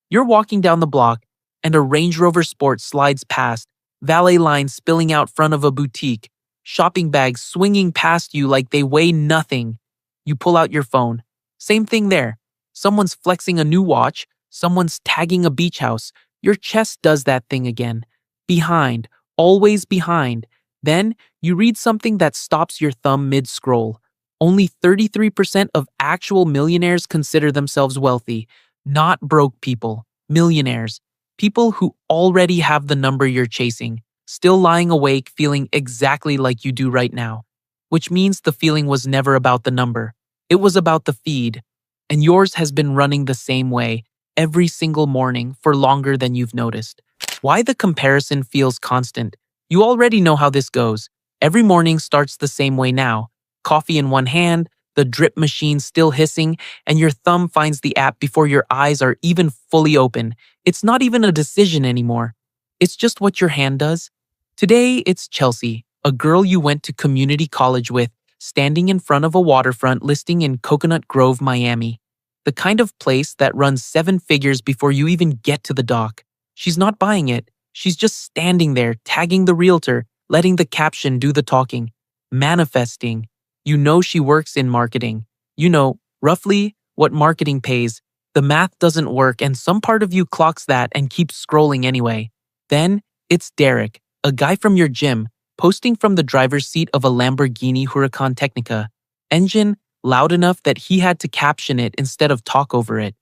You're walking down the block, and a Range Rover Sport slides past, valet lines spilling out front of a boutique, shopping bags swinging past you like they weigh nothing. You pull out your phone. Same thing there. Someone's flexing a new watch, someone's tagging a beach house. Your chest does that thing again. Behind, always behind. Then you read something that stops your thumb mid-scroll. Only 33% of actual millionaires consider themselves wealthy. Not broke people, millionaires. People who already have the number you're chasing, still lying awake feeling exactly like you do right now. Which means the feeling was never about the number. It was about the feed. And yours has been running the same way every single morning for longer than you've noticed. Why the comparison feels constant? You already know how this goes. Every morning starts the same way now. Coffee in one hand, the drip machine still hissing, and your thumb finds the app before your eyes are even fully open. It's not even a decision anymore. It's just what your hand does. Today, it's Chelsea, a girl you went to community college with, standing in front of a waterfront listing in Coconut Grove, Miami. The kind of place that runs 7 figures before you even get to the dock. She's not buying it. She's just standing there, tagging the realtor, letting the caption do the talking. Manifesting. You know she works in marketing. You know, roughly, what marketing pays. The math doesn't work and some part of you clocks that and keeps scrolling anyway. Then, it's Derek, a guy from your gym, posting from the driver's seat of a Lamborghini Huracan Technica. Engine loud enough that he had to caption it instead of talk over it.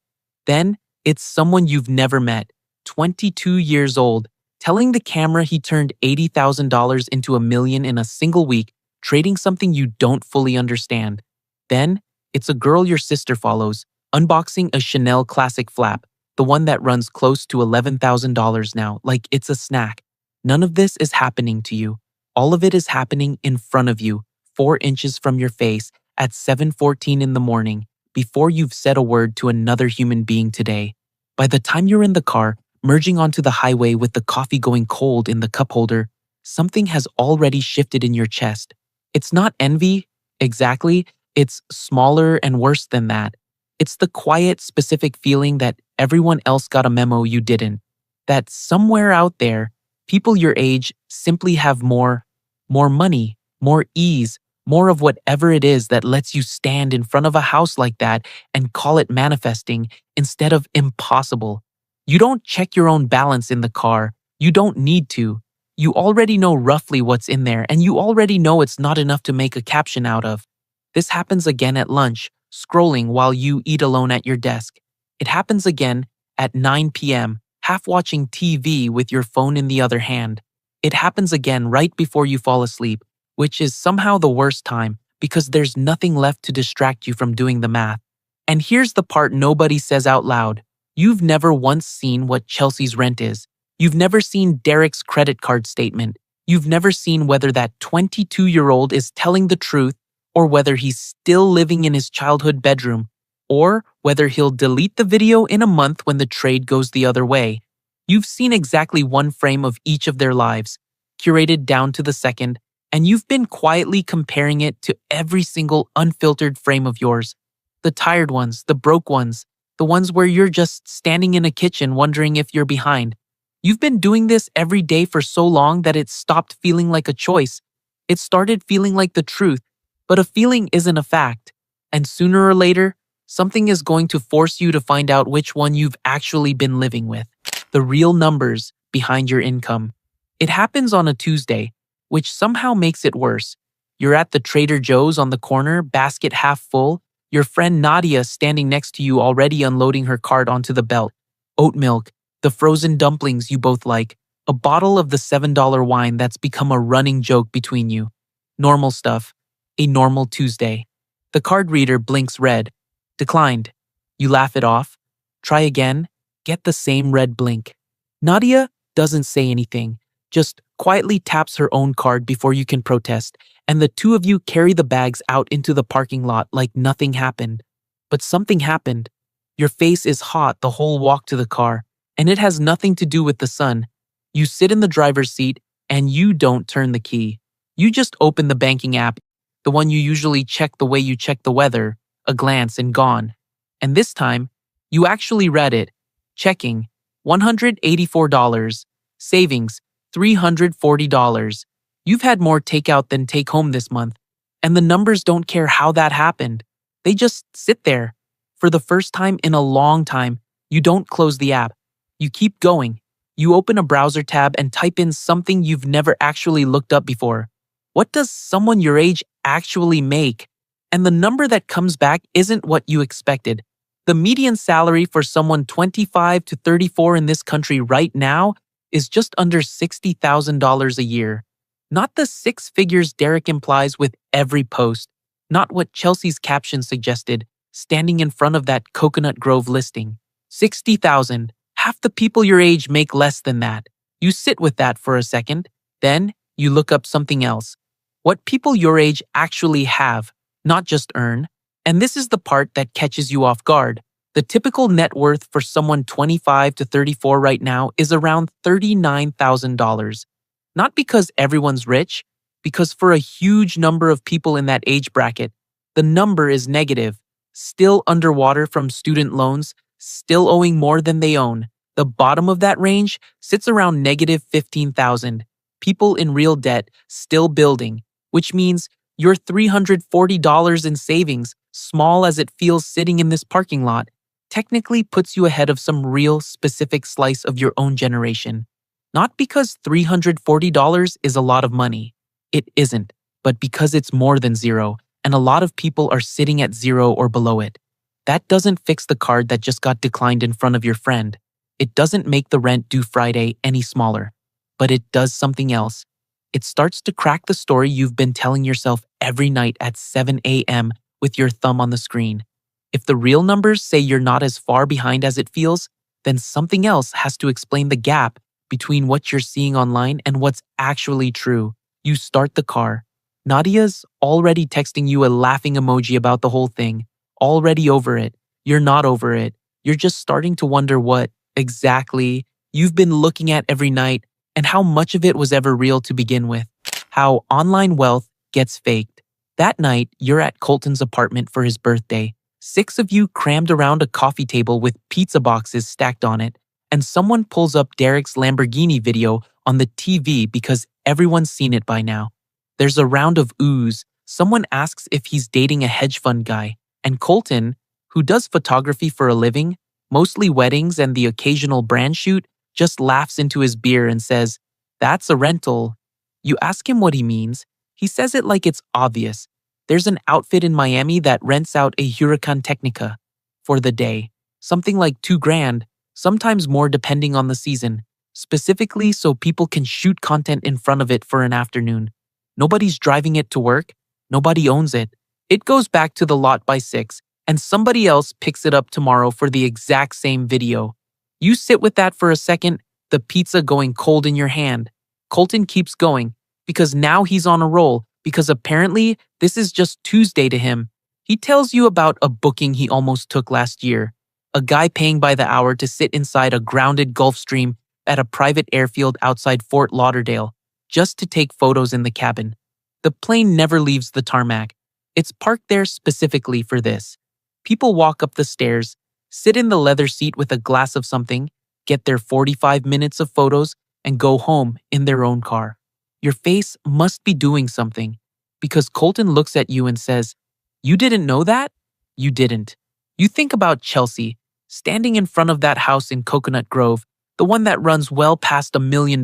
Then, it's someone you've never met, 22 years old, telling the camera he turned $80,000 into $1 million in a single week, trading something you don't fully understand. Then, it's a girl your sister follows, unboxing a Chanel classic flap, the one that runs close to $11,000 now, like it's a snack. None of this is happening to you. All of it is happening in front of you, 4 inches from your face, at 7:14 in the morning, before you've said a word to another human being today. By the time you're in the car, merging onto the highway with the coffee going cold in the cup holder, something has already shifted in your chest. It's not envy, exactly. It's smaller and worse than that. It's the quiet, specific feeling that everyone else got a memo you didn't. That somewhere out there, people your age simply have more money, more ease, more of whatever it is that lets you stand in front of a house like that and call it manifesting instead of impossible. You don't check your own balance in the car. You don't need to. You already know roughly what's in there, and you already know it's not enough to make a caption out of. This happens again at lunch, scrolling while you eat alone at your desk. It happens again at 9 p.m., half watching TV with your phone in the other hand. It happens again right before you fall asleep, which is somehow the worst time because there's nothing left to distract you from doing the math. And here's the part nobody says out loud. You've never once seen what Chelsea's rent is. You've never seen Derek's credit card statement. You've never seen whether that 22-year-old is telling the truth or whether he's still living in his childhood bedroom, or whether he'll delete the video in a month when the trade goes the other way. You've seen exactly one frame of each of their lives, curated down to the second, and you've been quietly comparing it to every single unfiltered frame of yours. The tired ones, the broke ones, the ones where you're just standing in a kitchen wondering if you're behind. You've been doing this every day for so long that it stopped feeling like a choice. It started feeling like the truth, but a feeling isn't a fact. And sooner or later, something is going to force you to find out which one you've actually been living with. The real numbers behind your income. It happens on a Tuesday, which somehow makes it worse. You're at the Trader Joe's on the corner, basket half full, your friend Nadia standing next to you already unloading her cart onto the belt. Oat milk, the frozen dumplings you both like, a bottle of the $7 wine that's become a running joke between you. Normal stuff. A normal Tuesday. The card reader blinks red. Declined. You laugh it off. Try again. Get the same red blink. Nadia doesn't say anything, just quietly taps her own card before you can protest, and the two of you carry the bags out into the parking lot like nothing happened. But something happened. Your face is hot the whole walk to the car, and it has nothing to do with the sun. You sit in the driver's seat, and you don't turn the key. You just open the banking app, the one you usually check the way you check the weather, a glance and gone. And this time, you actually read it. Checking, $184. Savings, $340. You've had more takeout than take home this month. And the numbers don't care how that happened. They just sit there. For the first time in a long time, you don't close the app. You keep going. You open a browser tab and type in something you've never actually looked up before. What does someone your age actually make? And the number that comes back isn't what you expected. The median salary for someone 25 to 34 in this country right now is just under $60,000 a year. Not the six figures Derek implies with every post. Not what Chelsea's caption suggested, standing in front of that Coconut Grove listing. 60,000. Half the people your age make less than that. You sit with that for a second, then you look up something else. What people your age actually have, not just earn. And this is the part that catches you off guard. The typical net worth for someone 25 to 34 right now is around $39,000. Not because everyone's rich, because for a huge number of people in that age bracket, the number is negative, still underwater from student loans, still owing more than they own. The bottom of that range sits around negative 15,000. People in real debt, still building, which means your $340 in savings, small as it feels sitting in this parking lot, technically puts you ahead of some real specific slice of your own generation. Not because $340 is a lot of money. It isn't, but because it's more than zero, and a lot of people are sitting at zero or below it. That doesn't fix the card that just got declined in front of your friend. It doesn't make the rent due Friday any smaller, but it does something else. It starts to crack the story you've been telling yourself every night at 7 a.m. with your thumb on the screen. If the real numbers say you're not as far behind as it feels, then something else has to explain the gap between what you're seeing online and what's actually true. You start the car. Nadia's already texting you a laughing emoji about the whole thing. Already over it. You're not over it. You're just starting to wonder what, exactly, you've been looking at every night and how much of it was ever real to begin with. How online wealth gets faked. That night, you're at Colton's apartment for his birthday. 6 of you crammed around a coffee table with pizza boxes stacked on it, and someone pulls up Derek's Lamborghini video on the TV because everyone's seen it by now. There's a round of oohs. Someone asks if he's dating a hedge fund guy, and Colton, who does photography for a living, mostly weddings and the occasional brand shoot, just laughs into his beer and says, "That's a rental." You ask him what he means. He says it like it's obvious. There's an outfit in Miami that rents out a Huracan Technica for the day. Something like $2,000, sometimes more depending on the season, specifically so people can shoot content in front of it for an afternoon. Nobody's driving it to work. Nobody owns it. It goes back to the lot by 6, and somebody else picks it up tomorrow for the exact same video. You sit with that for a second, the pizza going cold in your hand. Colton keeps going, because now he's on a roll, because apparently this is just Tuesday to him. He tells you about a booking he almost took last year. A guy paying by the hour to sit inside a grounded Gulfstream at a private airfield outside Fort Lauderdale, just to take photos in the cabin. The plane never leaves the tarmac. It's parked there specifically for this. People walk up the stairs, sit in the leather seat with a glass of something, get their 45 minutes of photos, and go home in their own car. Your face must be doing something, because Colton looks at you and says, "You didn't know that?" You didn't. You think about Chelsea, standing in front of that house in Coconut Grove, the one that runs well past $1 million,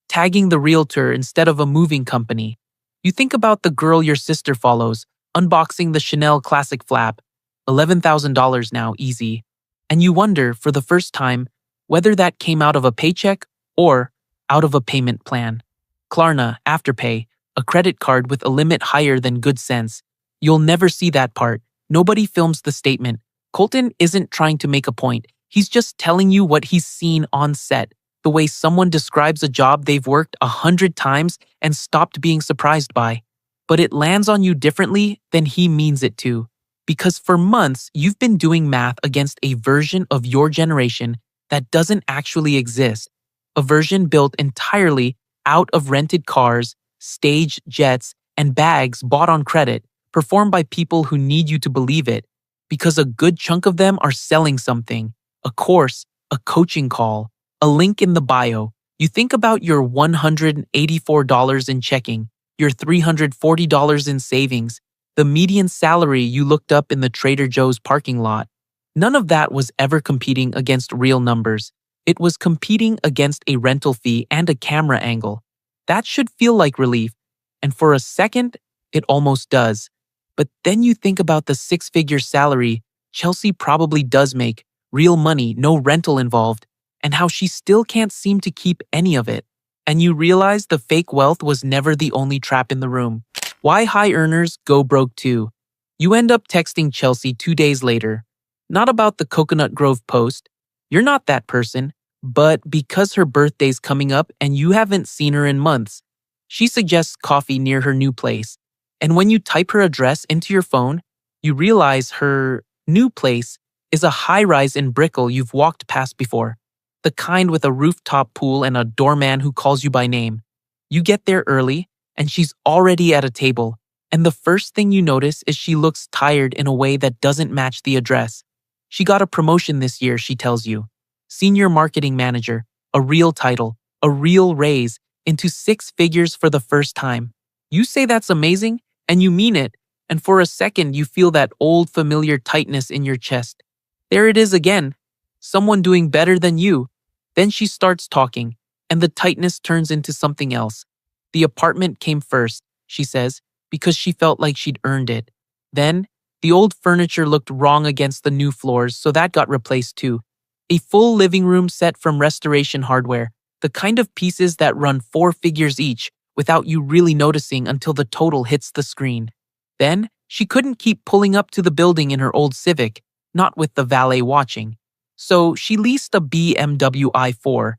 tagging the realtor instead of a moving company. You think about the girl your sister follows, unboxing the Chanel Classic Flap, $11,000 now, easy. And you wonder, for the first time, whether that came out of a paycheck or out of a payment plan. Klarna, Afterpay, a credit card with a limit higher than good sense. You'll never see that part. Nobody films the statement. Colton isn't trying to make a point. He's just telling you what he's seen on set, the way someone describes a job they've worked 100 times and stopped being surprised by. But it lands on you differently than he means it to. Because for months, you've been doing math against a version of your generation that doesn't actually exist. A version built entirely out of rented cars, staged jets, and bags bought on credit, performed by people who need you to believe it, because a good chunk of them are selling something, a course, a coaching call, a link in the bio. You think about your $184 in checking, your $340 in savings, the median salary you looked up in the Trader Joe's parking lot. None of that was ever competing against real numbers. It was competing against a rental fee and a camera angle. That should feel like relief. And for a second, it almost does. But then you think about the six-figure salary Chelsea probably does make, real money, no rental involved, and how she still can't seem to keep any of it. And you realize the fake wealth was never the only trap in the room. Why high earners go broke too. You end up texting Chelsea 2 days later. Not about the Coconut Grove post. You're not that person. But because her birthday's coming up and you haven't seen her in months, she suggests coffee near her new place. And when you type her address into your phone, you realize her new place is a high-rise in Brickell you've walked past before. The kind with a rooftop pool and a doorman who calls you by name. You get there early, and she's already at a table. And the first thing you notice is she looks tired in a way that doesn't match the address. She got a promotion this year, she tells you. Senior marketing manager, a real title, a real raise, into 6 figures for the first time. You say that's amazing, and you mean it, and for a second you feel that old familiar tightness in your chest. There it is again, someone doing better than you. Then she starts talking, and the tightness turns into something else. The apartment came first, she says, because she felt like she'd earned it. Then, the old furniture looked wrong against the new floors, so that got replaced too. A full living room set from Restoration Hardware, the kind of pieces that run 4 figures each without you really noticing until the total hits the screen. Then, she couldn't keep pulling up to the building in her old Civic, not with the valet watching. So she leased a BMW i4,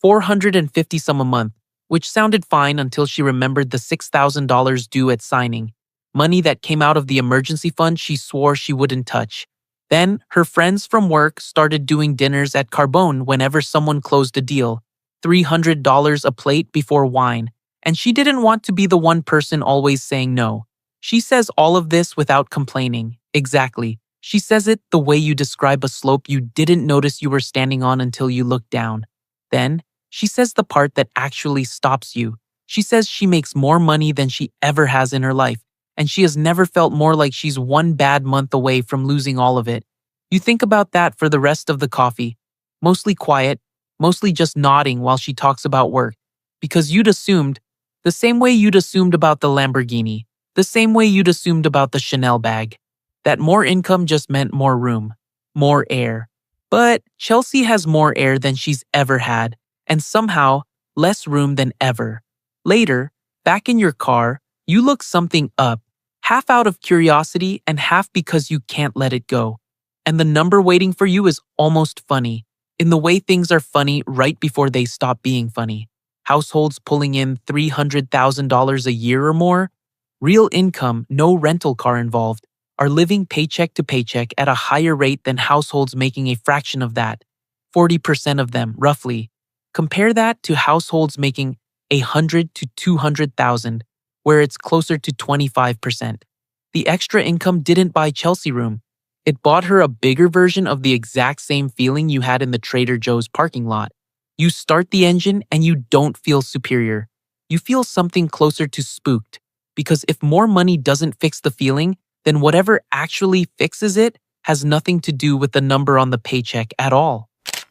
$450 some a month, which sounded fine until she remembered the $6,000 due at signing, money that came out of the emergency fund she swore she wouldn't touch. Then, her friends from work started doing dinners at Carbone whenever someone closed a deal, $300 a plate before wine, and she didn't want to be the one person always saying no. She says all of this without complaining. Exactly. She says it the way you describe a slope you didn't notice you were standing on until you looked down. Then, she says the part that actually stops you. She says she makes more money than she ever has in her life, and she has never felt more like she's one bad month away from losing all of it. You think about that for the rest of the coffee. Mostly quiet, mostly just nodding while she talks about work. Because you'd assumed, the same way you'd assumed about the Lamborghini, the same way you'd assumed about the Chanel bag, that more income just meant more room, more air. But Chelsea has more air than she's ever had, and somehow less room than ever. Later, back in your car, you look something up, half out of curiosity and half because you can't let it go. And the number waiting for you is almost funny, in the way things are funny right before they stop being funny. Households pulling in $300,000 a year or more, real income, no rental car involved, are living paycheck to paycheck at a higher rate than households making a fraction of that, 40% of them, roughly. Compare that to households making $100,000 to $200,000, where it's closer to 25%. The extra income didn't buy Chelsea room. It bought her a bigger version of the exact same feeling you had in the Trader Joe's parking lot. You start the engine and you don't feel superior. You feel something closer to spooked, because if more money doesn't fix the feeling, then whatever actually fixes it has nothing to do with the number on the paycheck at all.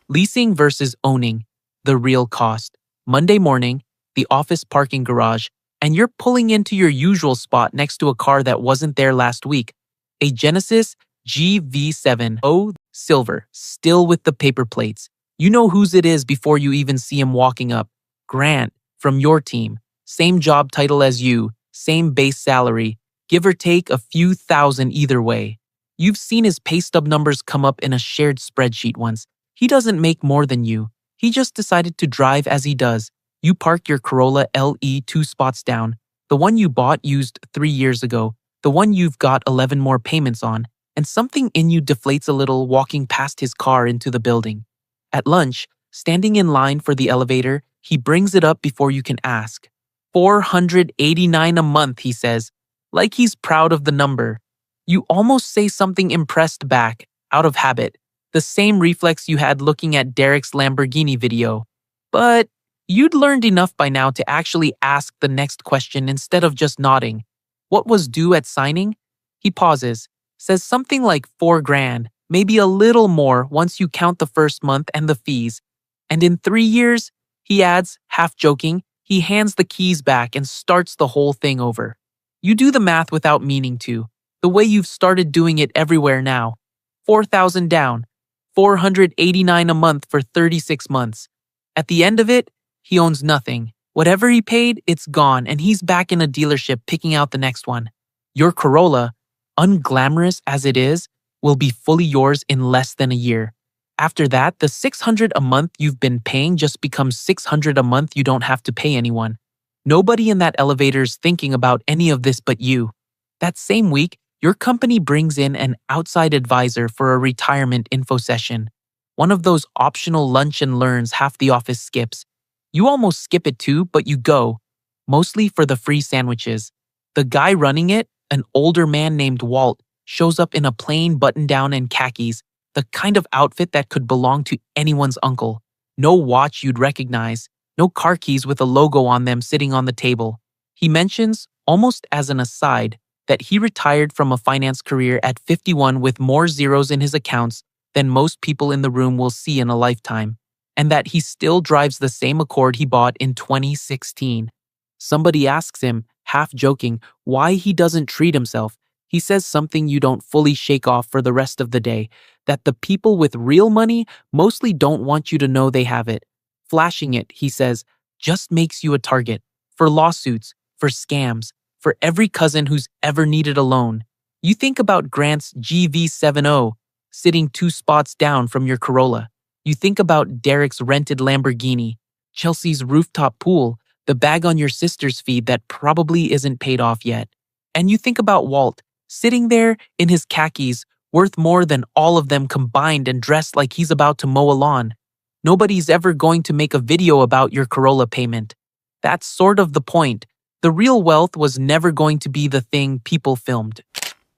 Leasing versus owning, the real cost. Monday morning, the office parking garage, and you're pulling into your usual spot next to a car that wasn't there last week. A Genesis GV7 silver, still with the paper plates. You know whose it is before you even see him walking up. Grant, from your team. Same job title as you, same base salary, give or take a few thousand either way. You've seen his pay stub numbers come up in a shared spreadsheet once. He doesn't make more than you. He just decided to drive as he does. You park your Corolla LE 2 spots down, the one you bought used 3 years ago, the one you've got 11 more payments on, and something in you deflates a little walking past his car into the building. At lunch, standing in line for the elevator, he brings it up before you can ask. $489 a month, he says, like he's proud of the number. You almost say something impressed back, out of habit. The same reflex you had looking at Derek's Lamborghini video. But you'd learned enough by now to actually ask the next question instead of just nodding. What was due at signing? He pauses, says something like 4 grand, maybe a little more once you count the first month and the fees. And in 3 years, he adds, half joking, he hands the keys back and starts the whole thing over. You do the math without meaning to, the way you've started doing it everywhere now. 4,000 down, 489 a month for 36 months. At the end of it, he owns nothing. Whatever he paid, it's gone, and he's back in a dealership picking out the next one. Your Corolla, unglamorous as it is, will be fully yours in less than a year. After that, the $600 a month you've been paying just becomes $600 a month you don't have to pay anyone. Nobody in that elevator's thinking about any of this but you. That same week, your company brings in an outside advisor for a retirement info session. One of those optional lunch and learns half the office skips. You almost skip it too, but you go, mostly for the free sandwiches. The guy running it, an older man named Walt, shows up in a plain button-down and khakis, the kind of outfit that could belong to anyone's uncle. No watch you'd recognize, no car keys with a logo on them sitting on the table. He mentions, almost as an aside, that he retired from a finance career at 51 with more zeros in his accounts than most people in the room will see in a lifetime, and that he still drives the same Accord he bought in 2016. Somebody asks him, half joking, why he doesn't treat himself. He says something you don't fully shake off for the rest of the day, that the people with real money mostly don't want you to know they have it. Flashing it, he says, just makes you a target for lawsuits, for scams, for every cousin who's ever needed a loan. You think about Grant's GV70 sitting 2 spots down from your Corolla. You think about Derek's rented Lamborghini, Chelsea's rooftop pool, the bag on your sister's feed that probably isn't paid off yet. And you think about Walt, sitting there in his khakis, worth more than all of them combined and dressed like he's about to mow a lawn. Nobody's ever going to make a video about your Corolla payment. That's sort of the point. The real wealth was never going to be the thing people filmed.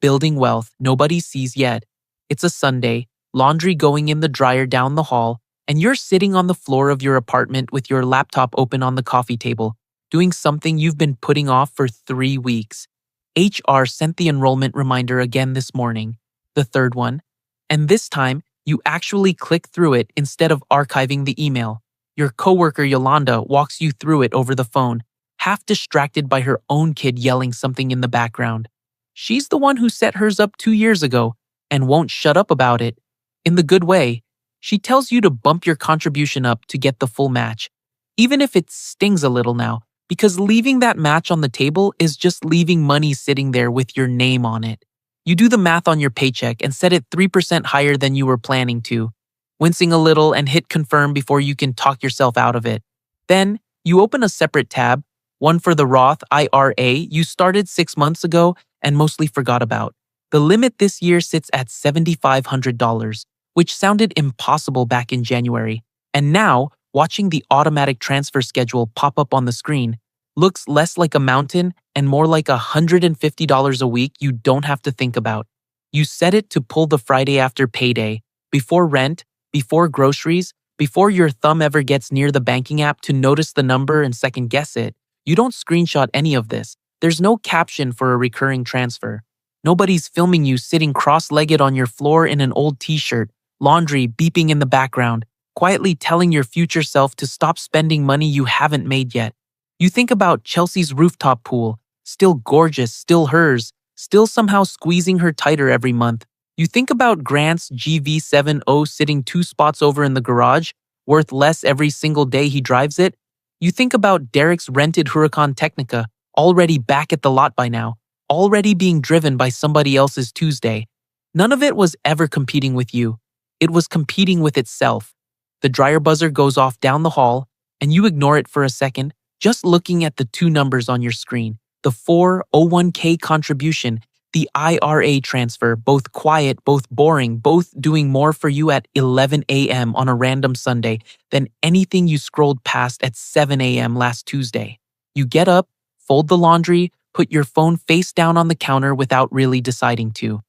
Building wealth nobody sees yet. It's a Sunday, laundry going in the dryer down the hall, and you're sitting on the floor of your apartment with your laptop open on the coffee table, doing something you've been putting off for 3 weeks. HR sent the enrollment reminder again this morning, the third one, and this time you actually click through it instead of archiving the email. Your coworker Yolanda walks you through it over the phone, half distracted by her own kid yelling something in the background. She's the one who set hers up 2 years ago and won't shut up about it. In the good way, she tells you to bump your contribution up to get the full match, even if it stings a little now, because leaving that match on the table is just leaving money sitting there with your name on it. You do the math on your paycheck and set it 3% higher than you were planning to, wincing a little and hit confirm before you can talk yourself out of it. Then, you open a separate tab, one for the Roth IRA you started 6 months ago and mostly forgot about. The limit this year sits at $7,500, which sounded impossible back in January. And now, watching the automatic transfer schedule pop up on the screen looks less like a mountain and more like $150 a week you don't have to think about. You set it to pull the Friday after payday, before rent, before groceries, before your thumb ever gets near the banking app to notice the number and second guess it. You don't screenshot any of this. There's no caption for a recurring transfer. Nobody's filming you sitting cross-legged on your floor in an old t-shirt, laundry beeping in the background, quietly telling your future self to stop spending money you haven't made yet. You think about Chelsea's rooftop pool, still gorgeous, still hers, still somehow squeezing her tighter every month. You think about Grant's GV70 sitting 2 spots over in the garage, worth less every single day he drives it. You think about Derek's rented Huracan Technica, already back at the lot by now, already being driven by somebody else's Tuesday. None of it was ever competing with you. It was competing with itself. The dryer buzzer goes off down the hall, and you ignore it for a second, just looking at the 2 numbers on your screen, the 401k contribution, the IRA transfer, both quiet, both boring, both doing more for you at 11 a.m. on a random Sunday than anything you scrolled past at 7 a.m. last Tuesday. You get up, fold the laundry, put your phone face down on the counter without really deciding to.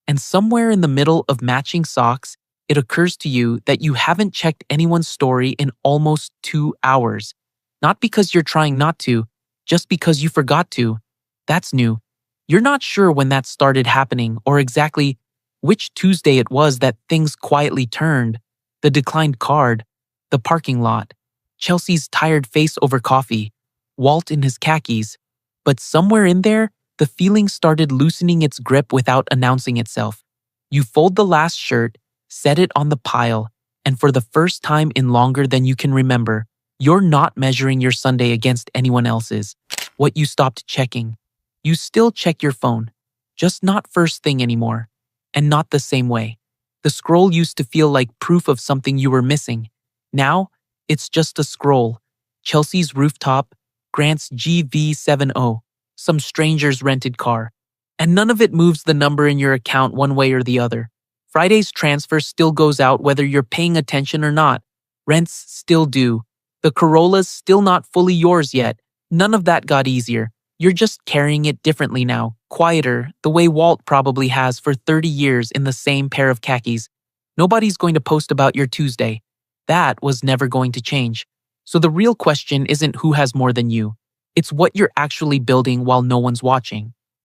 And somewhere in the middle of matching socks, it occurs to you that you haven't checked anyone's story in almost 2 hours. Not because you're trying not to, just because you forgot to. That's new. You're not sure when that started happening or exactly which Tuesday it was that things quietly turned. The declined card, the parking lot, Chelsea's tired face over coffee, Walt in his khakis. But somewhere in there, the feeling started loosening its grip without announcing itself. You fold the last shirt, set it on the pile, and for the first time in longer than you can remember, you're not measuring your Sunday against anyone else's. What you stopped checking. You still check your phone, just not first thing anymore, and not the same way. The scroll used to feel like proof of something you were missing. Now, it's just a scroll. Chelsea's rooftop, Grant's GV70, some stranger's rented car. And none of it moves the number in your account one way or the other. Friday's transfer still goes out whether you're paying attention or not. Rents still due. The Corolla's still not fully yours yet. None of that got easier. You're just carrying it differently now, quieter, the way Walt probably has for 30 years in the same pair of khakis. Nobody's going to post about your Tuesday. That was never going to change. So the real question isn't who has more than you. It's what you're actually building while no one's watching.